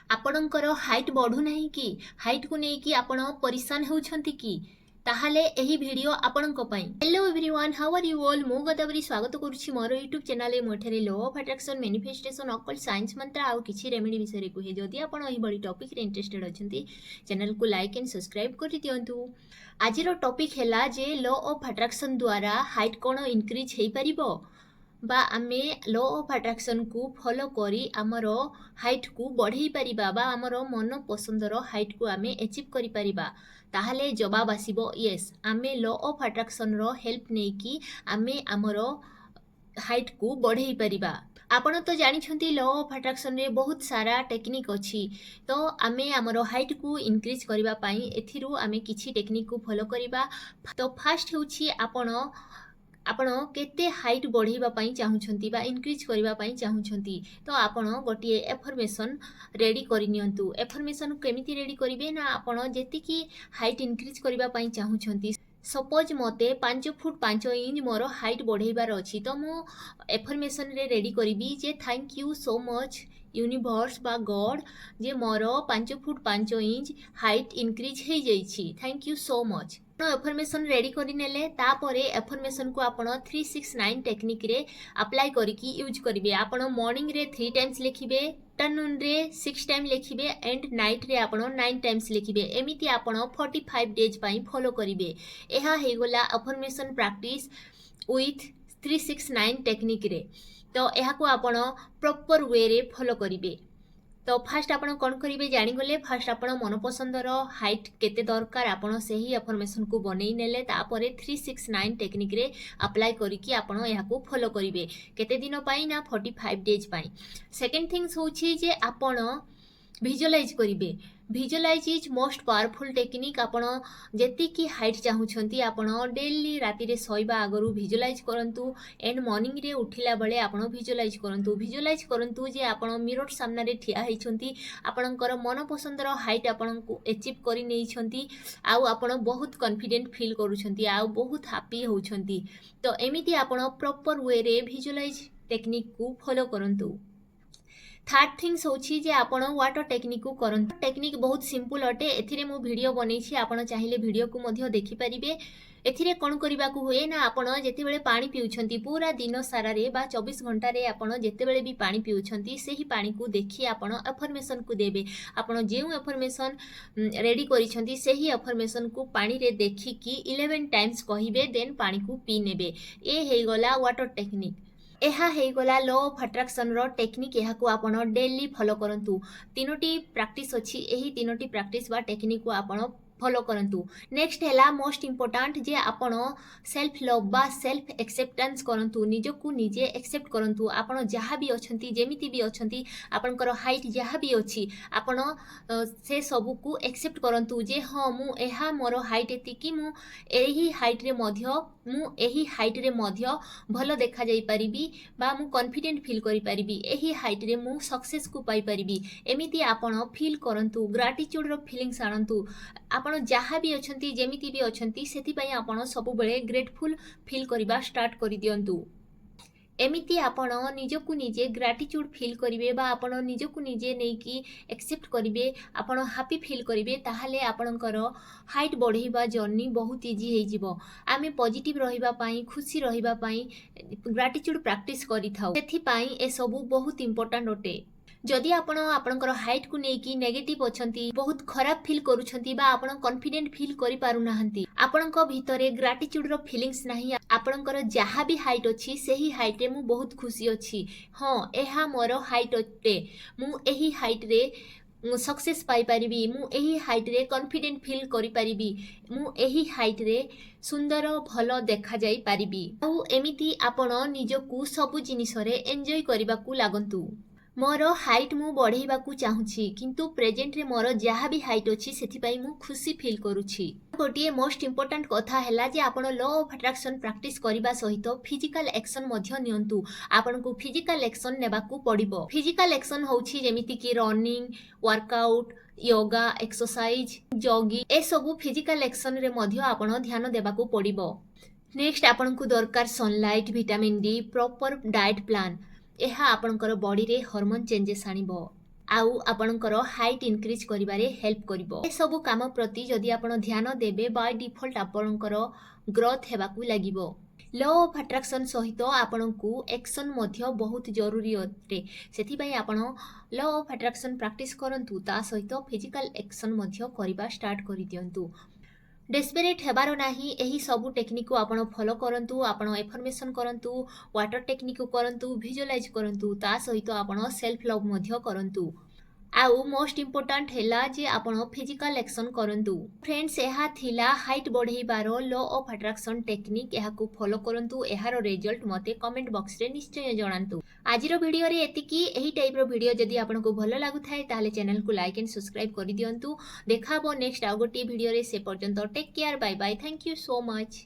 आपणकर हाइट बढ़ू नहीं कि हाइट को लेकिन आपण परेशान होउछंती कि ताहले एही वीडियो आपणक पई। Hello everyone, how are you all? मो गदावरी स्वागत करूछि मोर यूट्यूब चैनल मोठरे law of attraction, manifestation, occult science मंत्र आउ किछि रेमेडी विषय कुहे। जदि आपण एही बडी टॉपिक रे इंटरेस्टेड अछंती चैनल को लाइक एंड सब्सक्राइब करि दियंतु। आजिरो टॉपिक हैला जे लॉ ऑफ अट्रैक्शन द्वारा हाइट कोन इंक्रीज हेई परिबो बा आमे लॉ ऑफ अट्रैक्शन को फॉलो करी आमर हाइट को बढ़ई परिबा बा आमर मन पसंदर हाइट को आमे अचीव करि परिबा। ताहले जवाब आसीबो यस, आमे लॉ ऑफ अट्रैक्शन रो हेल्प नै कि आमे आमर हाइट को बढ़ई परिबा। आपण तो जानिछंती लॉ ऑफ अट्रैक्शन रे बहुत सारा टेक्निक अछि, तो आमे आमर हाइट को इंक्रीज करिबा पई एथिरु आमे किछि टेक्निक को फॉलो करिबा। तो फर्स्ट होछि आपण केते हाइट बढ़ाइबा पई चाहुछंती बा इंक्रीज करिबा पई चाहुछंती, तो आपण गोटिए एफर्मेशन रेडी करि नियंतु। एफर्मेशन केमिति रेडी करिवे ना, आपण जेति की हाइट इंक्रीज करिबा पई चाहुछंती। सपोज मते 5 फुट 5 इंच मोर हाइट बढ़ाइबार अछि, तो मो एफर्मेशन रे रेडी करिबी जे thank you so much universe बा गॉड जे मोर 5 फुट 5 इंच हाइट इंक्रीज हो जाइछि, thank you so much. Affirmation ready करि नेले तापरे एफर्मेशन को आपण 369 टेक्निक रे अप्लाई करिकी यूज करिवे। आपण मॉर्निंग रे 3 टाइम्स लिखिबे, आफ्टरनून रे 6 टाइम लिखिबे एंड नाइट रे आपण 9 टाइम्स लिखिबे। एमिति आपण 45 डेज पई फॉलो करिवे। एहा हे गोला एफर्मेशन प्रैक्टिस विथ 369 टेक्निक रे। तो एहा को आपण प्रॉपर वे रे फॉलो करिवे। तो फास्ट आपण कौन करिवे जानि गले, फास्ट आपण मन पसंदर हाइट केते दरकार आपण सेही एफर्मेशन को बनै नेले तापरे 369 टेक्निक रे अप्लाई करिकी आपण एहा को फॉलो करिवे। केते दिन पई ना 45 डेज पई। सेकंड थिंग्स होछि जे आपण विजुअलाइज करिवे। Visualise is most powerful technique. आपण जेति की हाइट चाहुछंती आपण डेली राति रे सोइबा आगरु विजुअलाइज करंतु एंड मॉर्निंग रे उठिला बेले आपण विजुअलाइज करंतु। विजुअलाइज करंतु जे आपण मिरर सामने रे ठिया हेछंती, आपणकर मन पसंदर हाइट आपण को अचीव करि नै छंती, आउ आपण बहुत कॉन्फिडेंट फील करूछंती, आउ बहुत हैप्पी होछंती। तो एमिति आपण प्रॉपर वे रे विजुअलाइज टेक्निक को फॉलो करंतु। थर्ड थिंग्स होछि जे आपण वाटर टेक्निक को करंतु। टेक्निक बहुत सिंपल अटे, एथिरे मु वीडियो बनेछि, आपण चाहिले वीडियो को मध्य देखि परिबे। एथिरे कोन करिबा को होए ना, आपण जेते बेले पानी पिउछंती पूरा दिन सारा रे बा 24 घंटा रे आपण जेते बेले भी पानी पिउछंती सेही पानी को देखि आपण एफर्मेशन को देबे। आपण जेउ एफर्मेशन रेडी करिछंती सेही एफर्मेशन को पानी रे देखि कि 11 टाइम्स कहिबे, देन पानी को पी नेबे। ए हे गला वाटर टेक्निक। एहा हे गला लॉ ऑफ अट्रैक्शन रो टेक्निक। एहा को आपण डेली फॉलो करंतु। तीनोटी प्रैक्टिस अछि, एही तीनोटी प्रैक्टिस बा टेक्निक को आपण फॉलो करंतु। नेक्स्ट हैला मोस्ट इंपोर्टेंट जे आपण सेल्फ लव बा सेल्फ एक्सेप्टेंस करंतु। निज को निजे एक्सेप्ट करंतु। आपण जहाँ भी अछंती, जेमिति भी अछंती, आपणकर हाइट जहाँ भी अछि, आपण से सब को एक्सेप्ट करंतु जे हाँ मु एहा मोर हाइट एतिकी, मु एही हाइट रे मध्य भल देखा जाई परिबी बा मु कॉन्फिडेंट फील करि परिबी। एही हाइट रे मु सक्सेस को पाई परिबी। एमिति आपण फील करंतु। ग्रेटिट्यूड रो फीलिंग्स आणंतु। आपण जहाँ भी अछंती, जेमिति भी अछंती, सेति पई आपण सब बेले ग्रेटफुल फील करिबा स्टार्ट करि दियंतु। एमिति आपण निजकु निजे ग्रेटिट्यूड फील करिवे बा आपण निजकु निजे नै कि एक्सेप्ट करिवे, आपण हैप्पी फील करिवे, ताहाले आपणकर हाइट बढ़ाइबा जर्नी बहुत इजी हे जिवो। आमे पॉजिटिव रहिबा पई, खुशी रहिबा पई ग्रेटिट्यूड प्रैक्टिस करि थाउ। सेथि पई ए सब बहुत इंपोर्टेंट अटे। जदि आपण आपणकर हाइट को नेकी नेगेटिव अछंती, बहुत खराब फील करूछंती बा आपण कॉन्फिडेंट फील करि पारु नाहंती, आपणक भितरे ग्रेटिट्यूड रो फीलिंग्स नाही, आपणकर जहाँ भी हाइट अछि सेही हाइट रे मु बहुत खुशी अछि, हाँ एहा मोर हाइट अटे, मु एही हाइट रे सक्सेस पाई परिबी, मु एही हाइट रे कॉन्फिडेंट फील करि परिबी, मु एही हाइट रे सुंदर भल देखा जाई परिबी। आउ एमिति आपण निजकु सब जिनिस रे एन्जॉय करिबा को लागंतु। मोर हाइट मु बढ़ाइबा को चाहूछि, किंतु प्रेजेंट रे मोर जहाँ भी हाइट अछि सेथि पई मु खुशी फील करूछि। गोटिए मोस्ट इंपोर्टेंट कथा हैला जे आपण लॉ ऑफ अट्रैक्शन प्रैक्टिस करिबा सहित फिजिकल एक्शन मध्य नियंतु। आपण को फिजिकल एक्शन नेबा को पड़िबो। फिजिकल एक्शन होछि जेमिति कि running, workout, yoga, exercise, jogging, ए सब फिजिकल एक्शन रे मध्य आपण ध्यान देबा को पड़िबो। नेक्स्ट आपण को दरकार sunlight, vitamin D, proper diet plan. एहा आपणकर बॉडी रे हार्मोन चेंजेस आनिबो। आउ आपणकर हाइट इनक्रीज करिबारे हेल्प करिवो। ए सब काम प्रति जदि आपण ध्यान देबे बाय डिफॉल्ट आपणकर ग्रोथ हेबाकू लागिवो। लॉ ऑफ अट्रैक्शन सहित आपणकू एक्शन मध्य बहुत जरूरी अटे। सेथिबाई आपण लॉ ऑफ अट्रैक्शन प्रैक्टिस करंतु ता सहित फिजिकल एक्शन मध्य करिबा स्टार्ट करि दियंतु। डेस्परेट हेबार नाही, एही सबु टेक्निक को आपण फॉलो करंतु, आपण एफर्मेशन करंतु, वाटर टेक्निक को करंतु, विजुअलाइज करंतु, ता सहित आपण सेल्फ लव मध्य करंतु। आउ मोस्ट इम्पोर्टेंट हैला जे आपण फिजिकल एक्शन करंतु। फ्रेंड्स एहा थिला हाइट बढ़ेबार लॉ ऑफ अट्रैक्शन टेक्निक, एहाकू फॉलो करंतु। एहार रिजल्ट मते कमेंट बॉक्स रे निश्चय जणांतु। आजिर वीडियो रे एतिकी। एही टाइप रो वीडियो जदि आपनको भलो लागु थाए ताले चैनल को लाइक एंड सब्सक्राइब करि दियंतु। देखाबो नेक्स्ट आउ गोटी वीडियो रे। से पर्यंत take care, bye bye, thank you so much.